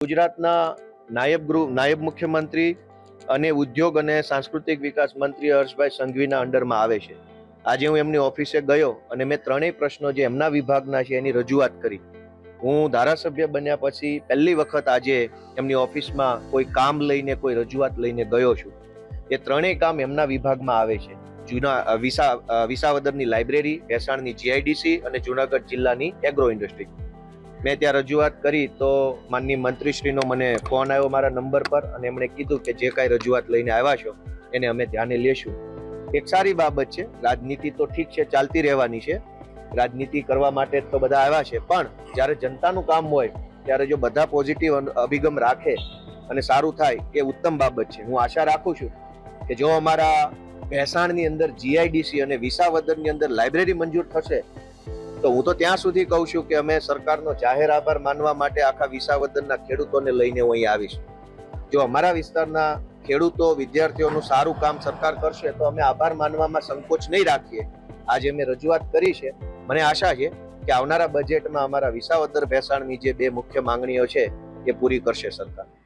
ગુજરાતના નાયબ મુખ્યમંત્રી અને ઉદ્યોગ અને સાંસ્કૃતિક વિકાસ મંત્રી હર્ષભાઈ સંઘવીના અંડરમાં આવે છે. આજે હું એમની ઓફિસે ગયો અને મેં ત્રણેય પ્રશ્નો જે એમના વિભાગના છે એની રજૂઆત કરી. હું ધારાસભ્ય બન્યા પછી પહેલી વખત આજે એમની ઓફિસમાં કોઈ કામ લઈને કોઈ રજૂઆત લઈને ગયો છું. એ ત્રણેય કામ એમના વિભાગમાં આવે છે. વિસાવદરની લાઇબ્રેરી, ભેસાણની જીઆઈડીસી અને જુનાગઢ જિલ્લાની એગ્રો ઇન્ડસ્ટ્રી. મેં ત્યાં રજૂઆત કરી તો માનનીય મંત્રીશ્રીનો મને ફોન આવ્યો મારા નંબર પર અને એમણે કીધું કે જે કાંઈ રજૂઆત લઈને આવ્યા છો એને અમે ધ્યાને લેશું. એક સારી બાબત છે. રાજનીતિ તો ઠીક છે, ચાલતી રહેવાની છે. રાજનીતિ કરવા માટે તો બધા આવ્યા છે, પણ જ્યારે જનતાનું કામ હોય ત્યારે જો બધા પોઝિટિવ અભિગમ રાખે અને સારું થાય એ ઉત્તમ બાબત છે. હું આશા રાખું છું કે જો અમારા ભેસાણની અંદર જીઆઈડીસી અને વિસાવદરની અંદર લાઇબ્રેરી મંજૂર થશે તો હું તો ત્યાં સુધી કહું છું કે અમે સરકારનો જાહેર આભાર માનવા માટે આખા વિસાવદરના ખેડૂતોને લઈને હું અહીં આવીશ. જો અમારા વિસ્તારના ખેડૂતો, વિદ્યાર્થીઓનું સારું કામ સરકાર કરશે તો અમે આભાર માનવામાં સંકોચ નહીં રાખીએ. આજે મેં રજૂઆત કરી છે. મને આશા છે કે આવનારા બજેટમાં અમારા વિસાવદર ભેસાણની જે બે મુખ્ય માંગણીઓ છે એ પૂરી કરશે સરકાર.